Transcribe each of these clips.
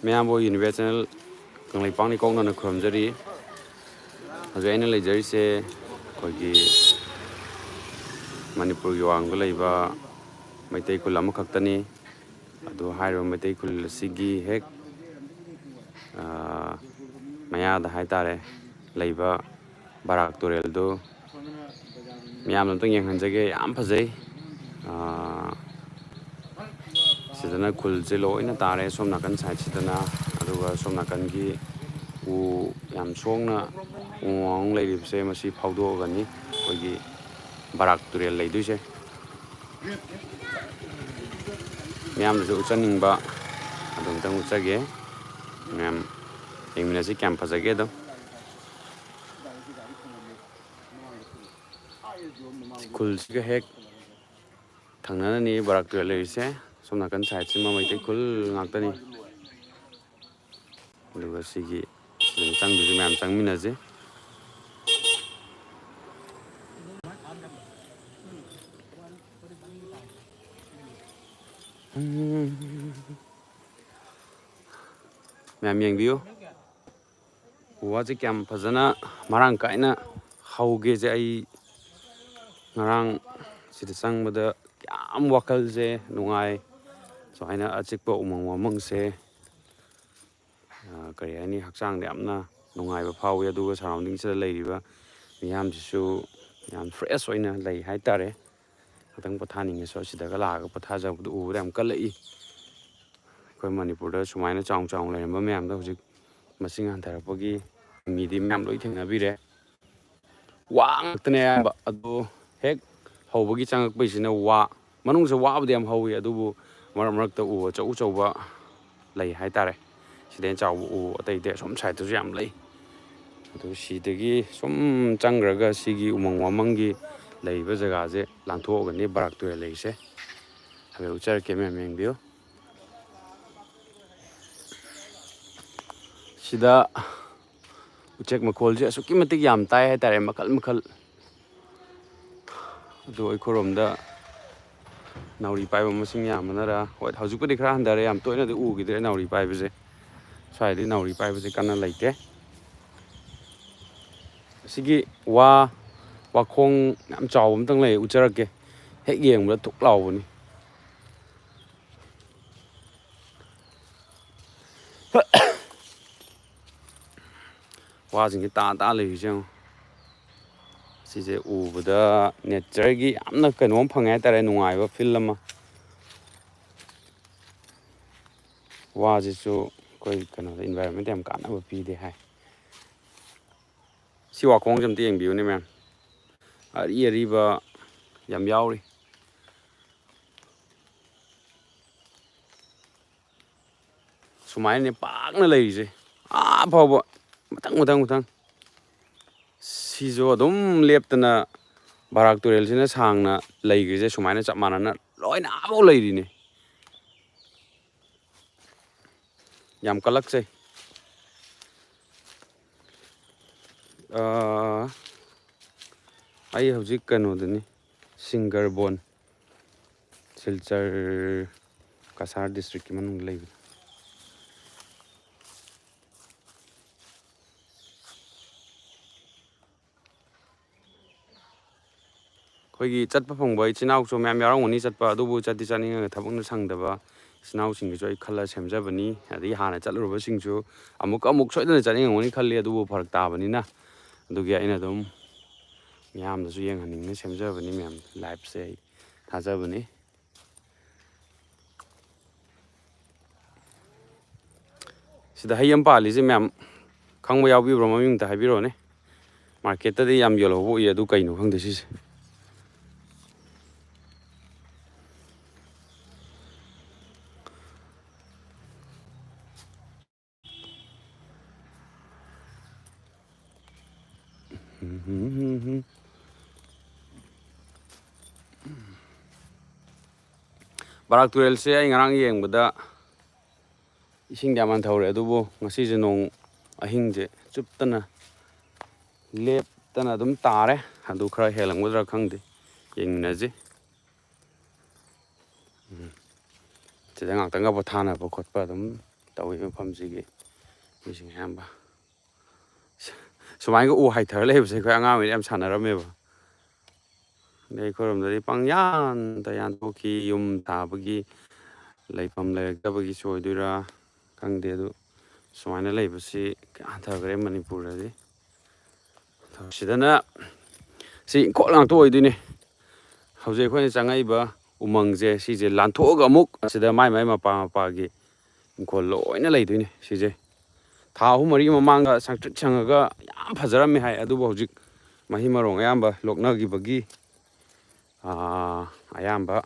ꯃꯌꯥꯝꯕꯨ ꯌꯨꯅꯤꯚꯔꯁꯦꯜ ꯀꯪꯂꯩꯄꯥꯛꯅꯤ ꯀꯣꯛꯅꯅ ꯈꯨꯔꯨꯝꯖꯔꯤ ꯍꯧꯖꯤꯛ ꯑꯩꯅ ꯂꯩꯖꯔꯤꯁꯦ ꯑꯩꯈꯣꯏꯒꯤ ꯃꯅꯤꯄꯨꯔꯒꯤ ꯋꯥꯡꯃꯗ ꯂꯩꯕ ꯃꯩꯇꯩ ꯈꯨꯜ ꯑꯃꯈꯛꯇꯅꯤ ꯑꯗꯨ ꯍꯥꯏꯔꯤꯕ ꯃꯩꯇꯩ ꯈꯨꯜ ꯑꯁꯤꯒꯤ ꯍꯦꯛ ꯃꯌꯥꯗ ꯍꯥꯏꯇꯥꯔꯦ ꯂꯩꯕ ꯕꯔꯥꯛ ꯇꯨꯔꯦꯜꯗꯨ ꯃꯌꯥꯝꯅ ꯑꯝꯇꯪ ꯌꯦꯡꯍꯟꯖꯒꯦ ꯌꯥꯝ ꯐꯖꯩ ꯁꯤꯗꯅ ꯈꯨꯜꯁꯦ ꯂꯣꯏꯅ ꯇꯥꯔꯦ ꯁꯣꯝ ꯅꯥꯀꯟ ꯁꯥꯏꯠꯁꯤꯗꯅ ꯑꯗꯨꯒ ꯁꯣꯝ ꯅꯥꯀꯟꯒꯤ ꯎ ꯌꯥꯝ ꯁꯣꯡꯅ ꯎ ꯋꯥꯡ ꯂꯩꯔꯤꯕꯁꯦ ꯃꯁꯤ ꯐꯥꯎꯗꯣꯛꯑꯒꯅꯤ ꯑꯩꯈꯣꯏꯒꯤ ꯕꯔꯥꯛ ꯇꯨꯔꯦꯜ ꯂꯩꯗꯣꯏꯁꯦ ꯃꯌꯥꯝꯗꯁꯨ ꯎꯠꯆꯅꯤꯡꯕ ꯑꯗꯨ ꯑꯝꯇꯪ ꯎꯠꯆꯒꯦ ꯃꯌꯥꯝ ꯌꯦꯡꯃꯤꯟꯅꯁꯤ ꯀꯌꯥꯝ ꯐꯖꯒꯦ ꯑꯗꯨꯝ ꯈꯨꯜꯁꯤꯒ ꯍꯦꯛ ꯊꯪꯅꯅꯅꯤ ꯕꯔꯥꯛ ꯇꯨꯔꯦꯜ ꯂꯩꯔꯤꯁꯦ ꯁꯣꯝ ꯅꯥꯀꯟ ꯁꯥꯏꯠꯁꯤꯃ ꯃꯩꯇꯩ ꯈꯨꯜ ꯉꯥꯛꯇꯅꯤ ꯑꯗꯨꯒ ꯁꯤꯒꯤ ꯆꯪꯗꯨꯁꯨ ꯃꯌꯥꯝ ꯆꯪꯃꯤꯟꯅꯁꯤ ꯃꯌꯥꯝ ꯌꯦꯡꯕꯤꯌꯨ ꯎ ꯋꯥꯁꯦ ꯀꯌꯥꯝ ꯐꯖꯅ ꯃꯔꯥꯡ ꯀꯥꯏꯅ ꯍꯧꯒꯦꯁꯦ ꯑꯩ ꯉꯔꯥꯡ ꯁꯤꯗ ꯆꯪꯕꯗ ꯌꯥꯝ ꯋꯥꯈꯜꯁꯦ ꯅꯨꯡꯉꯥꯏ ꯁꯨꯃꯥꯏꯅ ꯑꯆꯤꯛꯄ ꯎꯃꯪ ꯋꯥꯃꯪꯁꯦ ꯀꯔꯤ ꯍꯥꯏꯅꯤ ꯍꯛꯆꯥꯡꯗ ꯌꯥꯝꯅ ꯅꯨꯡꯉꯥꯏꯕ ꯐꯥꯎꯋꯤ ꯑꯗꯨꯒ ꯁꯔꯥꯎꯟꯗꯤꯡꯁꯤꯗ ꯂꯩꯔꯤꯕ ꯃꯤꯌꯥꯝꯁꯤꯁꯨ ꯌꯥꯝ ꯐ꯭ꯔꯦꯁ ꯑꯣꯏꯅ ꯂꯩ ꯍꯥꯏꯇꯥꯔꯦ ꯈꯤꯇꯪ ꯄꯣꯊꯥꯅꯤꯡꯉꯁꯨ ꯑꯁꯤꯗꯒ ꯂꯥꯛꯑꯒ ꯄꯣꯊꯥꯖꯕꯗꯨ ꯎꯕꯗ ꯌꯥꯝ ꯀꯜꯂꯛꯏ ꯑꯩꯈꯣꯏ ꯃꯅꯤꯄꯨꯔꯗ ꯁꯨꯃꯥꯏꯅ ꯆꯥꯎꯅ ꯂꯩꯔꯝꯕ ꯃꯌꯥꯝꯗꯣ ꯍꯧꯖꯤꯛ ꯃꯁꯤꯡ ꯍꯟꯊꯔꯛꯄꯒꯤ ꯃꯤꯗꯤ ꯃꯌꯥꯝ ꯂꯣꯏ ꯊꯦꯡꯅꯕꯤꯔꯦ ꯋꯥ ꯉꯥꯛꯇꯅꯦ ꯑꯌꯥꯝꯕ ꯑꯗꯨ ꯍꯦꯛ ꯍꯧꯕꯒꯤ ꯆꯪꯉꯛꯄꯩꯁꯤꯅ ꯋꯥ ꯃꯅꯨꯡꯁꯨ ꯋꯥꯕꯨꯗꯤ ꯌꯥꯝ ꯍꯧꯋꯤ ꯑꯗꯨꯕꯨ ꯃꯔꯛ ꯃꯔꯛꯇ ꯎ ꯑꯆꯧ ꯑꯆꯧꯕ ꯂꯩ ꯍꯥꯏꯇꯥꯔꯦ ꯁꯤꯗꯩ ꯆꯥꯎꯕ ꯎ ꯑꯇꯩ ꯑꯇꯩ ꯑꯁꯣꯝ ꯁꯥꯏꯠꯇꯁꯨ ꯌꯥꯝ ꯂꯩ ꯑꯗꯨ ꯁꯤꯗꯒꯤ ꯁꯨꯝ ꯆꯪꯈ꯭ꯔꯒ ꯁꯤꯒꯤ ꯎꯃꯪ ꯋꯥꯃꯪꯒꯤ ꯂꯩꯔꯤꯕ ꯖꯒꯥꯁꯦ ꯂꯥꯟꯊꯣꯛꯑꯒꯅꯤ ꯕꯔꯥꯛ ꯇꯨꯔꯦꯜ ꯂꯩꯔꯤꯁꯦ ꯍꯥꯏꯐꯦꯠ ꯎꯠꯆꯔꯛꯀꯦ ꯃꯌꯥꯝ ꯌꯦꯡꯕꯤꯌꯨ ꯁꯤꯗ ꯎꯆꯦꯛ ꯃꯈꯣꯜꯁꯦ ꯑꯁꯨꯛꯀꯤ ꯃꯇꯤꯛ ꯌꯥꯝ ꯇꯥꯏ ꯍꯥꯏꯇꯥꯔꯦ ꯃꯈꯜ ꯃꯈꯜ ꯑꯗꯨ ꯑꯩꯈꯣꯏꯔꯣꯝꯗ ꯅꯥꯎꯔꯤ ꯄꯥꯏꯕ ꯃꯁꯤꯡ ꯌꯥꯝꯕꯅꯔ ꯍꯣꯏ ꯍꯧꯖꯤꯛꯄꯨꯗꯤ ꯈꯔ ꯍꯟꯊꯔꯦ ꯌꯥꯝ ꯇꯣꯏꯅꯗꯤ ꯎꯈꯤꯗ꯭ꯔꯦ ꯅꯥꯎꯔꯤ ꯄꯥꯏꯕꯁꯦ ꯁ꯭ꯋꯥꯏꯗꯤ ꯅꯥꯎꯔꯤ ꯄꯥꯏꯕꯁꯦ ꯀꯟꯅ ꯂꯩꯇꯦ ꯑꯁꯤꯒꯤ ꯋꯥꯈꯣꯡ ꯌꯥꯝ ꯆꯥꯎꯕ ꯑꯃꯇꯪ ꯂꯩ ꯎꯠꯆꯔꯛꯀꯦ ꯍꯦꯛ ꯌꯦꯡꯕꯗ ꯊꯨꯛ ꯂꯥꯎꯕꯅꯤ ꯋꯥꯁꯤꯡꯁꯦ ꯇꯥ ꯂꯩꯔꯤꯁꯦ ꯌꯦꯡꯉꯣ ꯁꯤꯁꯦ ꯎꯕꯗ ꯅꯦꯆꯔꯒꯤ ꯌꯥꯝꯅ ꯀꯩꯅꯣꯝ ꯐꯪꯉꯦ ꯍꯥꯏꯇꯥꯔꯦ ꯅꯨꯡꯉꯥꯏꯕ ꯐꯤꯜ ꯑꯃ ꯋꯥꯁꯤꯁꯨ ꯑꯩꯈꯣꯏ ꯀꯩꯅꯣꯗ ꯏꯟꯚꯥꯏꯔꯣꯟꯃꯦꯟꯇ ꯌꯥꯝ ꯀꯥꯟꯅꯕ ꯄꯤꯗꯦ ꯍꯥꯏ ꯁꯤ ꯋꯥꯈꯣꯡꯁꯦ ꯑꯝꯇ ꯌꯦꯡꯕꯤꯌꯨꯅꯦ ꯃꯌꯥꯝ ꯑꯔꯤꯕ ꯌꯥꯝ ꯌꯥꯎꯔꯤ ꯁꯨꯃꯥꯏꯅꯅꯦ ꯄꯥꯛꯅ ꯂꯩꯔꯤꯁꯦ ꯐꯥꯎꯕ ꯃꯊꯪ ꯁꯤꯁꯨ ꯑꯗꯨꯝ ꯂꯦꯞꯇꯅ ꯕꯔꯥꯛ ꯇꯨꯔꯦꯜꯁꯤꯅ ꯁꯥꯡꯅ ꯂꯩꯈ꯭ꯔꯤꯁꯦ ꯁꯨꯃꯥꯏꯅ ꯆꯞ ꯃꯥꯟꯅꯅ ꯂꯣꯏꯅ ꯑꯥꯐꯥꯎ ꯂꯩꯔꯤꯅꯦ ꯌꯥꯝ ꯀꯜꯂꯛꯆꯩ ꯑꯩ ꯍꯧꯖꯤꯛ ꯀꯩꯅꯣꯗꯅꯤ ꯁꯤꯡꯒꯔꯕꯣꯟ ꯁꯤꯜꯆꯔ ꯀꯁꯥꯔ ꯗꯤꯁꯇ꯭ꯔꯤꯛꯀꯤ ꯃꯅꯨꯡꯗ ꯂꯩꯕꯅꯤ ꯑꯩꯈꯣꯏꯒꯤ ꯆꯠꯄ ꯐꯪꯕ ꯏꯆꯤꯜ ꯏꯅꯥꯎꯁꯨ ꯃꯌꯥꯝ ꯌꯥꯎꯔꯝꯒꯅꯤ ꯆꯠꯄ ꯑꯗꯨꯕꯨ ꯆꯠꯇꯤ ꯆꯠꯅꯤꯡꯉꯒ ꯊꯕꯛꯅ ꯁꯪꯗꯕ ꯏꯆꯤꯜ ꯏꯅꯥꯎꯁꯤꯡꯒꯤꯁꯨ ꯑꯩ ꯈꯜꯂ ꯁꯦꯝꯖꯕꯅꯤ ꯑꯗꯒꯤ ꯍꯥꯟꯅ ꯆꯠꯂꯨꯔꯕꯁꯤꯡꯁꯨ ꯑꯃꯨꯛ ꯁꯣꯏꯗꯅ ꯆꯠꯅꯤꯡꯉꯝꯒꯅꯤ ꯈꯜꯂꯤ ꯑꯗꯨꯕꯨ ꯐꯔꯛ ꯇꯥꯕꯅꯤꯅ ꯑꯗꯨꯒꯤ ꯑꯩꯅ ꯑꯗꯨꯝ ꯃꯤꯌꯥꯝꯗꯁꯨ ꯌꯦꯡꯍꯟꯅꯤꯡꯅ ꯁꯦꯝꯖꯕꯅꯤ ꯃꯌꯥꯝ ꯂꯥꯏꯐꯁꯦ ꯑꯩ ꯊꯥꯖꯕꯅꯤ ꯁꯤꯗ ꯍꯩ ꯑꯃ ꯄꯥꯜꯂꯤꯁꯦ ꯃꯌꯥꯝ ꯈꯪꯕ ꯌꯥꯎꯕꯤꯕ꯭ꯔꯣ ꯃꯃꯤꯡꯇ ꯍꯥꯏꯕꯤꯔꯛꯑꯣꯅꯦ ꯃꯥꯔꯀꯦꯠꯇꯗꯤ ꯌꯥꯝ ꯌꯣꯜꯍꯧꯕ ꯎꯏ ꯑꯗꯨ ꯀꯩꯅꯣ ꯈꯪꯗꯦ ꯁꯤꯁꯦ ꯕꯔꯥꯛ ꯇꯨꯔꯦꯜꯁꯦ ꯑꯩ ꯉꯔꯥꯡ ꯌꯦꯡꯕꯗ ꯏꯁꯤꯡꯗꯤ ꯌꯥꯝ ꯍꯟꯊꯍꯧꯔꯦ ꯑꯗꯨꯕꯨ ꯉꯁꯤꯁꯦ ꯅꯣꯡ ꯑꯍꯤꯡꯁꯦ ꯆꯨꯞꯇꯅ ꯂꯦꯞꯇꯅ ꯑꯗꯨꯝ ꯇꯥꯔꯦ ꯑꯗꯨ ꯈꯔ ꯍꯦꯜꯂꯝꯒꯗ꯭ꯔꯥ ꯈꯪꯗꯦ ꯌꯦꯡꯃꯤꯟꯅꯁꯤ ꯁꯤꯗ ꯉꯥꯛꯇꯪꯒ ꯄꯣꯊꯥꯅꯕ ꯈꯣꯠꯄ ꯑꯗꯨꯝ ꯇꯧꯋꯤ ꯃꯐꯝꯁꯤꯒꯤ ꯃꯤꯁꯤꯡ ꯑꯌꯥꯝꯕ ꯁꯨꯃꯥꯏꯅ ꯎ ꯍꯥꯏꯊꯔ ꯂꯩꯕꯁꯦ ꯑꯩꯈꯣꯏ ꯑꯉꯥꯡ ꯑꯣꯏꯔꯤꯉꯩꯗ ꯌꯥꯝ ꯁꯥꯟꯅꯔꯝꯃꯦꯕ ꯑꯗꯩ ꯑꯩꯈꯣꯏꯔꯣꯝꯗꯗꯤ ꯄꯪꯌꯥꯟꯗ ꯌꯥꯟꯊꯣꯛꯈꯤ ꯌꯨꯝ ꯁꯥꯕꯒꯤ ꯂꯩꯐꯝ ꯂꯩꯔꯛꯇꯕꯒꯤꯁꯨ ꯑꯣꯏꯗꯣꯏꯔꯥ ꯈꯪꯗꯦ ꯑꯗꯨ ꯁꯨꯃꯥꯏꯅ ꯂꯩꯕꯁꯤ ꯍꯟꯊꯈ꯭ꯔꯦ ꯃꯅꯤꯄꯨꯔꯗꯗꯤ ꯁꯤꯗꯅ ꯁꯤ ꯏꯪꯈꯣꯜ ꯉꯥꯛꯇ ꯑꯣꯏꯗꯣꯏꯅꯤ ꯍꯧꯖꯤꯛ ꯑꯩꯈꯣꯏꯅ ꯆꯪꯉꯛꯏꯕ ꯎꯃꯪꯁꯦ ꯁꯤꯁꯦ ꯂꯥꯟꯊꯣꯛꯑꯒ ꯑꯃꯨꯛ ꯑꯁꯤꯗ ꯃꯥꯏ ꯃꯄꯥꯒꯤ ꯏꯪꯈꯣꯜ ꯂꯣꯏꯅ ꯂꯩꯗꯣꯏꯅꯤ ꯁꯤꯁꯦ ꯊꯥ 3-4 ꯃꯃꯥꯡꯗ ꯁꯪꯇ꯭ꯔꯤꯛ ꯁꯪꯉꯒ ꯌꯥꯝ ꯐꯖꯔꯝꯃꯦ ꯍꯥꯏ ꯑꯗꯨꯕꯨ ꯍꯧꯖꯤꯛ ꯃꯍꯩ ꯃꯔꯣꯡ ꯑꯌꯥꯝꯕ ꯂꯣꯛꯅꯈꯤꯕꯒꯤ ꯑꯌꯥꯝꯕ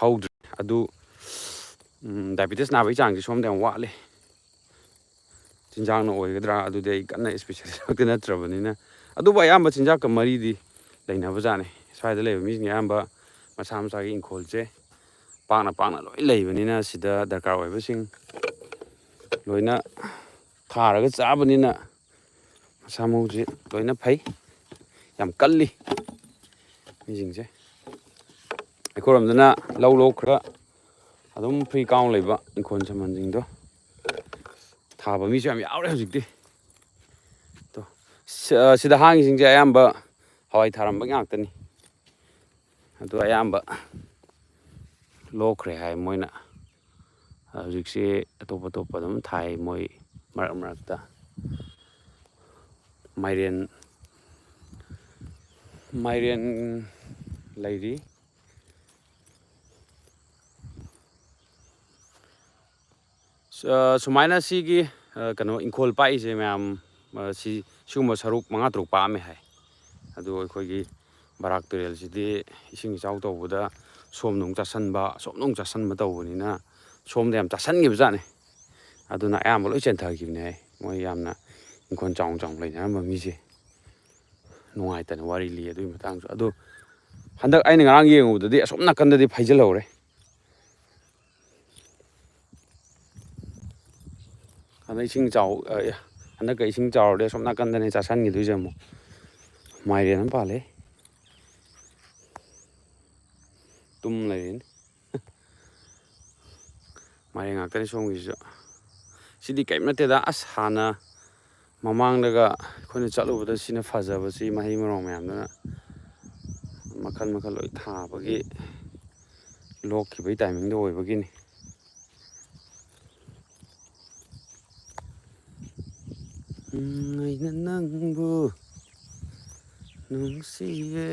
ꯍꯧꯗ꯭ꯔꯦ ꯑꯗꯨ ꯗꯥꯏꯕꯦꯇꯤꯁ ꯅꯥꯕꯒꯤ ꯆꯥꯡꯁꯦ ꯁꯣꯝꯗ ꯌꯥꯝ ꯋꯥꯠꯂꯦ ꯆꯤꯟꯖꯥꯛꯅ ꯑꯣꯏꯒꯗ꯭ꯔꯥ ꯑꯗꯨꯗꯤ ꯑꯩ ꯀꯟꯅ ꯏꯁꯄꯦꯁꯦꯂꯤꯁꯃꯛꯇꯤ ꯅꯠꯇ꯭ꯔꯕꯅꯤꯅ ꯑꯗꯨꯕꯨ ꯑꯌꯥꯝꯕ ꯆꯤꯟꯖꯥꯛꯀ ꯃꯔꯤꯗꯤ ꯂꯩꯅꯕꯖꯥꯠꯅꯤ ꯁ꯭ꯋꯥꯏꯗ ꯂꯩꯕ ꯃꯤꯁꯤꯡ ꯑꯌꯥꯝꯕ ꯃꯁꯥ ꯃꯁꯥꯒꯤ ꯏꯪꯈꯣꯜꯁꯦ ꯄꯥꯛꯅ ꯂꯣꯏ ꯂꯩꯕꯅꯤꯅ ꯁꯤꯗ ꯗꯔꯀꯥꯔ ꯑꯣꯏꯕꯁꯤꯡ ꯂꯣꯏꯅ ꯊꯥꯔꯒ ꯆꯥꯕꯅꯤꯅ ꯃꯁꯥ ꯃꯎꯁꯤ ꯂꯣꯏꯅ ꯐꯩ ꯌꯥꯝ ꯀꯜꯂꯤ ꯃꯤꯁꯤꯡꯁꯦ ꯑꯩꯈꯣꯏꯔꯣꯝꯗꯅ ꯂꯧ ꯈꯔ ꯑꯗꯨꯝ ꯐ꯭ꯔꯤ ꯀꯥꯎꯟ ꯂꯩꯕ ꯏꯪꯈꯣꯜ ꯁꯝꯕꯜꯁꯤꯡꯗꯣ ꯊꯥꯕ ꯃꯤꯁꯨ ꯌꯥꯝ ꯌꯥꯎꯔꯦ ꯍꯧꯖꯤꯛꯇꯤ ꯁꯤꯗ ꯍꯥꯡꯉꯤꯁꯤꯡꯁꯦ ꯑꯌꯥꯝꯕ ꯍꯋꯥꯏ ꯊꯥꯔꯝꯕ ꯉꯥꯛꯇꯅꯤ ꯑꯗꯨ ꯑꯌꯥꯝꯕ ꯂꯣꯛꯈ꯭ꯔꯦ ꯍꯥꯏ ꯃꯣꯏꯅ ꯍꯧꯖꯤꯛꯁꯤ ꯑꯇꯣꯞ ꯑꯗꯨꯝ ꯊꯥꯏ ꯃꯣꯏ ꯃꯔꯛꯇ ꯃꯥꯏꯔꯦꯟ ꯂꯩꯔꯤ ꯁꯨꯃꯥꯏꯅ ꯁꯤꯒꯤ ꯀꯩꯅꯣ ꯏꯪꯈꯣꯜ ꯄꯥꯛꯏꯁꯦ ꯃꯌꯥꯝ ꯁꯤꯒꯨꯝꯕ ꯁꯔꯨꯛ 5-6 ꯄꯥꯛꯑꯝꯃꯦ ꯍꯥꯏ ꯑꯗꯨ ꯑꯩꯈꯣꯏꯒꯤ ꯕꯔꯥꯛ ꯇꯨꯔꯦꯜꯁꯤꯗꯤ ꯏꯁꯤꯡ ꯏꯆꯥꯎ ꯇꯧꯕꯗ ꯁꯣꯝꯗ ꯑꯃꯨꯛ ꯆꯥꯁꯟꯕ ꯑꯁꯣꯝꯗ ꯑꯃꯨꯛ ꯆꯥꯁꯟꯕ ꯇꯧꯕꯅꯤꯅ ꯁꯣꯝꯗ ꯌꯥꯝ ꯆꯥꯁꯟꯈꯤꯕꯖꯥꯠꯅꯤ ꯑꯗꯨꯅ ꯑꯌꯥꯝꯕ ꯂꯣꯏ ꯆꯦꯟꯊꯈꯤꯕꯅꯦ ꯍꯥꯏ ꯃꯣꯏ ꯌꯥꯝꯅ ꯏꯪꯈꯣꯜ ꯆꯥꯎꯅ ꯂꯩꯅꯔꯝꯕ ꯃꯤꯁꯦ ꯅꯨꯡꯉꯥꯏꯇꯅ ꯋꯥꯔꯤ ꯂꯤ ꯑꯗꯨꯒꯤ ꯃꯇꯥꯡꯁꯨ ꯑꯗꯨ ꯍꯟꯗꯛ ꯑꯩꯅ ꯉꯔꯥꯡ ꯌꯦꯡꯉꯨꯕꯗꯗꯤ ꯑꯁꯣꯝ ꯅꯥꯀꯟꯗꯗꯤ ꯐꯩꯖꯤꯜꯍꯧꯔꯦ ꯍꯟꯗꯛꯀ ꯏꯁꯤꯡ ꯆꯥꯎꯔꯗꯤ ꯑꯁꯣꯝ ꯅꯥꯀꯟꯗꯅꯦ ꯆꯥꯁꯟꯈꯤꯗꯣꯏꯁꯦ ꯑꯃꯨꯛ ꯃꯥꯏꯔꯦꯟ ꯑꯃ ꯄꯥꯜꯂꯦ ꯇꯨꯝ ꯂꯩꯔꯤꯅꯤ ꯃꯥꯏꯔꯦꯟ ꯉꯥꯛꯇꯅꯤ ꯁꯣꯝꯒꯤꯁꯤꯁꯨ ꯁꯤꯗꯤ ꯀꯔꯤꯝ ꯅꯠꯇꯦꯗ ꯑꯁ ꯍꯥꯟꯅ ꯃꯃꯥꯡꯗꯒ ꯑꯩꯈꯣꯏꯅ ꯆꯠꯂꯨꯕꯗꯁꯤꯅ ꯐꯖꯕꯁꯤ ꯃꯍꯩ ꯃꯔꯣꯡ ꯃꯌꯥꯝꯗꯨꯅ ꯃꯈꯜ ꯂꯣꯏ ꯊꯥꯕꯒꯤ ꯂꯣꯛꯈꯤꯕꯒꯤ ꯇꯥꯏꯃꯤꯡꯗꯣ ꯑꯣꯏꯕꯒꯤꯅꯤ ꯑꯩꯅ ꯅꯪꯕꯨ ꯅꯨꯡꯁꯤꯌꯦ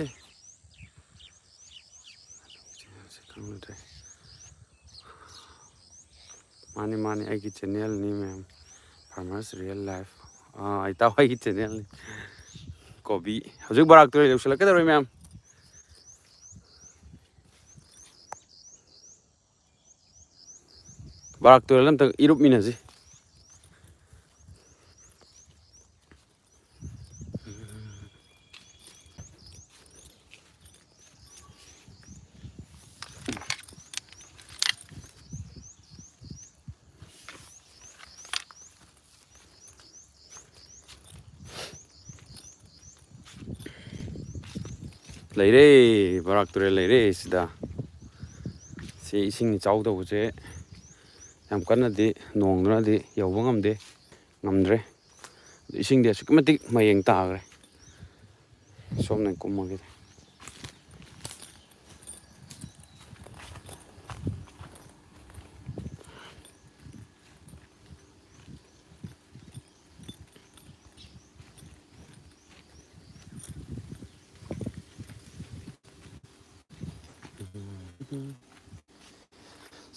ꯃꯥꯅꯤ ꯑꯩꯒꯤ ꯆꯦꯟꯅꯦꯜꯅꯤ ꯃꯌꯥꯝ ꯐꯥꯔꯃꯔꯁ ꯔꯤꯌꯦꯜ ꯂꯥꯏꯐ ꯏꯇꯥꯎ ꯑꯩꯒꯤ ꯆꯦꯟꯅꯦꯜꯅꯤ ꯀꯣꯕꯤ ꯍꯧꯖꯤꯛ ꯕꯔꯥꯛ ꯇꯨꯔꯦꯜ ꯌꯧꯁꯤꯜꯂꯛꯀꯗꯧꯔꯦ ꯃꯌꯥꯝ ꯕꯔꯥꯛ ꯇꯨꯔꯦꯜ ꯑꯝꯇꯪ ꯏꯔꯨꯞꯃꯤꯟꯅꯁꯤ ꯂꯩꯔꯦ ꯕꯔꯥꯛ ꯇꯨꯔꯦꯜ ꯂꯩꯔꯦ ꯁꯤꯗ ꯁꯤ ꯏꯁꯤꯡ ꯏꯆꯥꯎ ꯇꯧꯕꯁꯦ ꯌꯥꯝ ꯀꯟꯅꯗꯤ ꯅꯣꯡꯗꯨꯅꯗꯤ ꯌꯧꯕ ꯉꯝꯗ꯭ꯔꯦ ꯏꯁꯤꯡꯗꯤ ꯑꯁꯨꯛꯀꯤ ꯃꯇꯤꯛ ꯃꯌꯦꯡ ꯇꯥꯈ꯭ꯔꯦ ꯁꯣꯝꯅ ꯀꯨꯝꯃꯒꯦ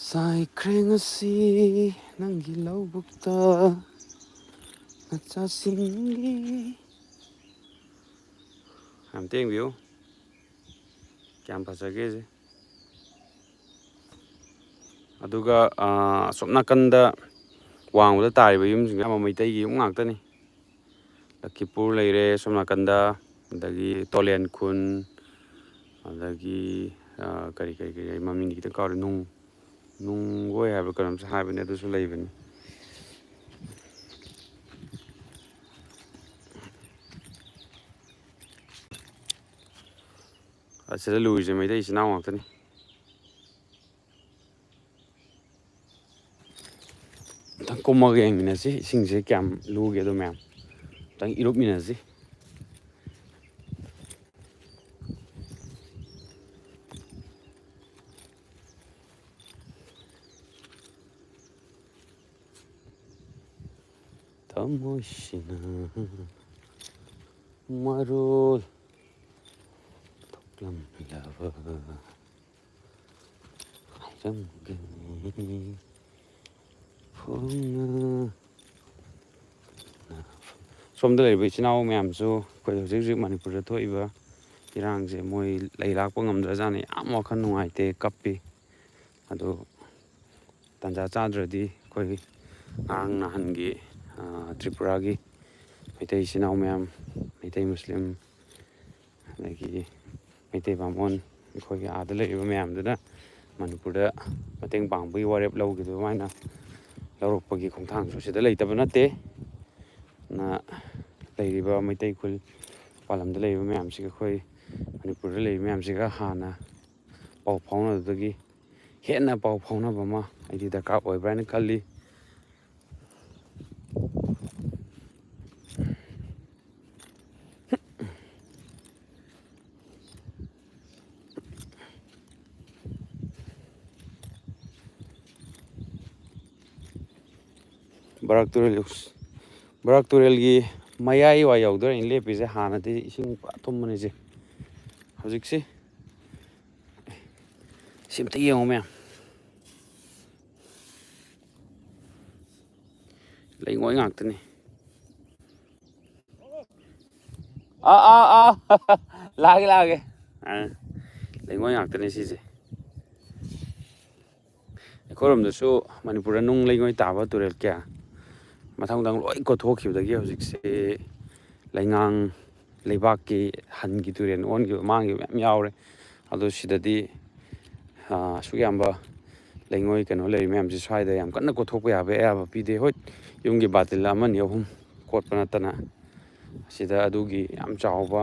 ꯆꯥꯏꯈ꯭ꯔꯦ ꯉꯁꯤ ꯅꯪꯒꯤ ꯂꯧꯕꯨꯛꯇ ꯃꯆꯥꯁꯤꯡꯒꯤ ꯑꯝꯇ ꯌꯦꯡꯕꯤꯌꯨ ꯀꯌꯥꯝ ꯐꯖꯒꯦꯁꯦ ꯑꯗꯨꯒ ꯑꯁꯣꯝ ꯅꯥꯀꯟꯗ ꯋꯥꯡꯃꯗ ꯇꯥꯔꯤꯕ ꯌꯨꯝꯁꯤꯡꯁꯦ ꯑꯃ ꯃꯩꯇꯩꯒꯤ ꯌꯨꯝ ꯉꯥꯛꯇꯅꯤ ꯂꯛꯈꯤꯄꯨꯔ ꯂꯩꯔꯦ ꯁꯣꯝ ꯅꯥꯀꯟꯗ ꯑꯗꯒꯤ ꯇꯣꯂꯦꯟ ꯈꯨꯟ ꯑꯗꯒꯤ ꯀꯔꯤ ꯃꯃꯤꯡꯗꯤ ꯈꯤꯇꯪ ꯀꯥꯎꯔꯦ ꯅꯨꯡꯒꯣꯏ ꯍꯥꯏꯕ꯭ꯔꯥ ꯀꯩꯅꯣꯝꯁꯨ ꯍꯥꯏꯕꯅꯤ ꯑꯗꯨꯁꯨ ꯂꯩꯕꯅꯤ ꯑꯁꯤꯗ ꯂꯨꯔꯤꯁꯦ ꯃꯩꯇꯩ ꯏꯆꯤꯟ ꯏꯅꯥꯎ ꯉꯥꯛꯇꯅꯤ ꯑꯝꯇꯪ ꯀꯨꯝꯃꯒ ꯌꯦꯡꯃꯤꯟꯅꯁꯤ ꯏꯁꯤꯡꯁꯦ ꯀꯌꯥꯝ ꯂꯨꯒꯦ ꯑꯗꯣ ꯃꯌꯥꯝ ꯑꯝꯇꯪ ꯏꯔꯨꯞꯃꯤꯟꯅꯁꯤ ꯊꯃꯣꯏꯁꯤꯅ ꯃꯔꯣꯜ ꯊꯣꯛꯂꯝꯂꯕ ꯍꯥꯏꯔꯝꯒꯅꯤ ꯐꯣꯡꯅ ꯁꯣꯝꯗ ꯂꯩꯔꯤꯕ ꯏꯆꯤꯜ ꯏꯅꯥꯎ ꯃꯌꯥꯝꯁꯨ ꯑꯩꯈꯣꯏ ꯍꯧꯖꯤꯛ ꯍꯧꯖꯤꯛ ꯃꯅꯤꯄꯨꯔꯗ ꯊꯣꯛꯏꯕ ꯏꯔꯥꯡꯁꯦ ꯃꯣꯏ ꯂꯩ ꯂꯥꯛꯄ ꯉꯝꯗ꯭ꯔꯖꯥꯠꯅꯤ ꯌꯥꯝ ꯋꯥꯈꯜ ꯅꯨꯡꯉꯥꯏꯇꯦ ꯀꯞꯄꯤ ꯑꯗꯨ ꯇꯥꯟꯖꯥ ꯆꯥꯗ꯭ꯔꯗꯤ ꯑꯩꯈꯣꯏ ꯉꯔꯥꯡ ꯅꯍꯥꯟꯒꯤ ꯇ꯭ꯔꯤꯄꯨꯔꯥꯒꯤ ꯃꯩꯇꯩ ꯏꯆꯤꯜ ꯏꯅꯥꯎ ꯃꯌꯥꯝ ꯃꯩꯇꯩ ꯃꯨꯁꯂꯤꯝ ꯑꯗꯒꯤ ꯃꯩꯇꯩ ꯕꯥꯃꯣꯟ ꯑꯩꯈꯣꯏꯒꯤ ꯑꯥꯗ ꯂꯩꯔꯤꯕ ꯃꯌꯥꯝꯗꯨꯅ ꯃꯅꯤꯄꯨꯔꯗ ꯃꯇꯦꯡ ꯄꯥꯡꯕꯒꯤ ꯋꯥꯔꯦꯞ ꯂꯧꯈꯤꯕ ꯑꯗꯨꯃꯥꯏꯅ ꯂꯧꯔꯛꯄꯒꯤ ꯈꯣꯡꯊꯥꯡꯁꯨ ꯁꯤꯗ ꯂꯩꯇꯕ ꯅꯠꯇꯦ ꯅ ꯂꯩꯔꯤꯕ ꯃꯩꯇꯩ ꯈꯨꯜ ꯃꯄꯥꯟ ꯂꯝꯗ ꯂꯩꯔꯤꯕ ꯃꯌꯥꯝꯁꯤꯒ ꯑꯩꯈꯣꯏ ꯃꯅꯤꯄꯨꯔꯗ ꯂꯩꯔꯤꯕ ꯃꯌꯥꯝꯁꯤꯒ ꯍꯥꯟꯅ ꯄꯥꯎ ꯐꯥꯎꯅꯕꯗꯒꯤ ꯍꯦꯟꯅ ꯄꯥꯎ ꯐꯥꯎꯅꯕ ꯑꯃ ꯑꯩꯗꯤ ꯗꯔꯀꯥꯔ ꯑꯣꯏꯕ꯭ꯔꯥ ꯍꯥꯏꯅ ꯈꯜꯂꯤ ꯕꯔꯥꯛ ꯇꯨꯔꯦꯜꯒꯤ ꯃꯌꯥꯏ ꯋꯥꯏ ꯌꯧꯗꯣꯔꯦ ꯑꯩꯅ ꯂꯦꯞꯄꯤꯁꯦ ꯍꯥꯟꯅꯗꯤ ꯏꯁꯤꯡ ꯄꯨꯔꯥ ꯊꯨꯝꯕꯅꯤꯁꯦ ꯍꯧꯖꯤꯛꯁꯤ ꯁꯤ ꯑꯝꯇ ꯌꯦꯡꯉꯨ ꯃꯌꯥꯝ ꯂꯩꯉꯣꯏ ꯉꯥꯛꯇꯅꯤ ꯂꯥꯛꯑꯒꯦ ꯂꯩꯉꯣꯏ ꯉꯥꯛꯇꯅꯦ ꯁꯤꯁꯦ ꯑꯩꯈꯣꯏꯔꯣꯝꯗꯁꯨ ꯃꯅꯤꯄꯨꯔꯗ ꯅꯨꯡ ꯂꯩꯉꯣꯏ ꯇꯥꯕ ꯇꯨꯔꯦꯜ ꯀꯌꯥ ꯃꯊꯪ ꯃꯊꯪ ꯂꯣꯏ ꯀꯣꯠꯊꯣꯛꯈꯤꯕꯗꯒꯤ ꯍꯧꯖꯤꯛꯁꯦ ꯂꯩꯉꯥꯡ ꯂꯩꯕꯥꯛꯀꯤ ꯍꯟꯒꯤ ꯇꯨꯔꯦꯜ ꯑꯣꯟꯈꯤꯕ ꯃꯥꯡꯈꯤꯕ ꯃꯌꯥꯝ ꯌꯥꯎꯔꯦ ꯑꯗꯣ ꯁꯤꯗꯗꯤ ꯑꯁꯨꯛ ꯌꯥꯝꯕ ꯂꯩꯉꯣꯏ ꯀꯩꯅꯣ ꯂꯩꯔꯤ ꯃꯌꯥꯝꯁꯦ ꯁ꯭ꯋꯥꯏꯗ ꯌꯥꯝ ꯀꯟꯅ ꯀꯣꯠꯊꯣꯛꯄ ꯌꯥꯕ ꯑꯌꯥꯕ ꯄꯤꯗꯦ ꯍꯣꯏ ꯌꯨꯝꯒꯤ ꯕꯥꯇꯤꯜ ꯑꯃꯅꯤ ꯑꯍꯨꯝ ꯀꯣꯠꯄ ꯅꯠꯇꯅ ꯑꯁꯤꯗ ꯑꯗꯨꯒꯤ ꯌꯥꯝ ꯆꯥꯎꯕ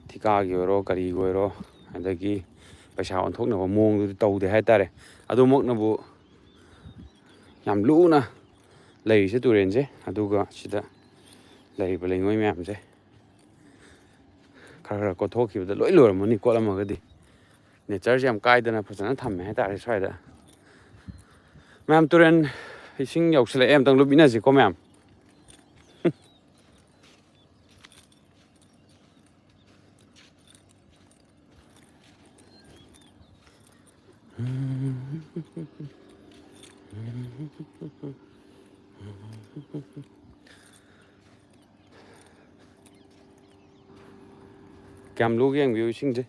ꯊꯤꯀꯥꯒꯤ ꯑꯣꯏꯔꯣ ꯀꯔꯤꯒꯤ ꯑꯣꯏꯔꯣ ꯑꯗꯒꯤ ꯄꯩꯁꯥ ꯑꯣꯟꯊꯣꯛꯅꯕ ꯃꯑꯣꯡꯗꯨꯗꯤ ꯇꯧꯗꯦ ꯍꯥꯏꯇꯥꯔꯦ ꯑꯗꯨꯃꯛꯅꯕꯨ ꯌꯥꯝ ꯂꯨꯅ ꯂꯩꯔꯤꯁꯦ ꯇꯨꯔꯦꯟꯁꯦ ꯑꯗꯨꯒ ꯁꯤꯗ ꯂꯩꯔꯤꯕ ꯂꯩꯉꯣꯏ ꯃꯌꯥꯝꯁꯦ ꯈꯔ ꯈꯔ ꯀꯣꯠꯊꯣꯛꯈꯤꯕꯗ ꯂꯣꯏ ꯂꯣꯏꯔꯝꯃꯅꯤ ꯀꯣꯠꯂꯝꯃꯒꯗꯤ ꯅꯦꯆꯔꯁꯦ ꯌꯥꯝ ꯀꯥꯏꯗꯅ ꯐꯖꯅ ꯊꯝꯃꯦ ꯍꯥꯏꯇꯥꯔꯦ ꯁ꯭ꯋꯥꯏꯗ ꯃꯌꯥꯝ ꯇꯨꯔꯦꯟ ꯏꯁꯤꯡ ꯌꯧꯁꯤꯜꯂꯛꯑꯦ ꯑꯝꯇꯪ ꯂꯨꯞꯃꯤꯟꯅꯁꯤꯀꯣ ꯃꯌꯥꯝ ꯀꯌꯥꯝ ꯂꯨꯒꯦ ꯌꯦꯡꯕꯤꯌꯨ ꯏꯁꯤꯡꯁꯦ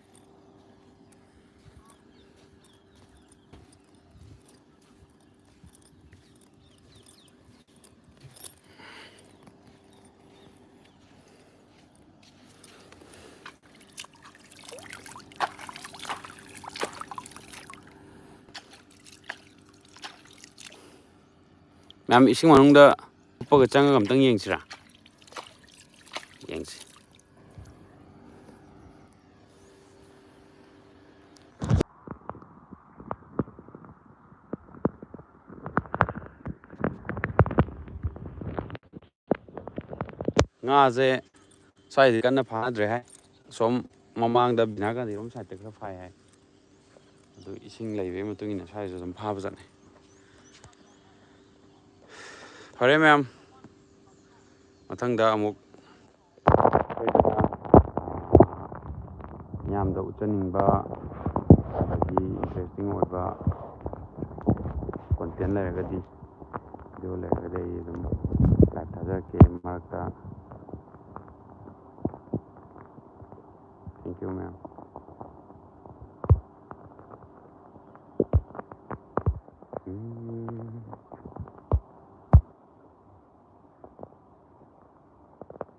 ꯃꯌꯥꯝ ꯏꯁꯤꯡ ꯃꯅꯨꯡꯗ ꯎꯞꯄꯒ ꯆꯪꯉꯒ ꯑꯝꯇꯪ ꯌꯦꯡꯁꯤꯔꯥ ꯌꯦꯡꯁꯤ ꯉꯥꯁꯦ ꯁ꯭ꯋꯥꯏꯗꯤ ꯀꯟꯅ ꯐꯥꯅꯗ꯭ꯔꯦ ꯍꯥꯏ ꯁꯣꯝ ꯃꯃꯥꯡꯗ ꯕꯤꯅꯥꯒꯥꯟꯙꯤꯔꯣꯝ ꯁꯥꯏꯠꯇ ꯈꯔ ꯐꯥꯏ ꯍꯥꯏ ꯑꯗꯨ ꯏꯁꯤꯡ ꯂꯩꯕꯒꯤ ꯃꯇꯨꯡ ꯏꯟꯅ ꯁ꯭ꯋꯥꯏꯁꯨ ꯑꯗꯨꯝ ꯐꯥꯕ ꯆꯠꯅꯩ ꯐꯔꯦ ꯃꯌꯥꯝ ꯃꯊꯪꯗ ꯑꯃꯨꯛ ꯃꯤꯌꯥꯝꯗ ꯎꯠꯆꯅꯤꯡꯕ ꯑꯗꯒꯤ ꯏꯟꯇꯔꯦꯁꯇꯤꯡ ꯑꯣꯏꯕ ꯀꯣꯟꯇꯦꯟ ꯂꯩꯔꯒꯗꯤ ꯚꯤꯗꯤꯑꯣ ꯂꯩꯔꯒꯗꯤ ꯑꯩ ꯑꯗꯨꯝ ꯂꯥꯏꯚ ꯊꯥꯖꯔꯛꯀꯦ ꯃꯔꯛꯇ ꯊꯦꯡꯛ ꯌꯨ ꯃꯌꯥꯝ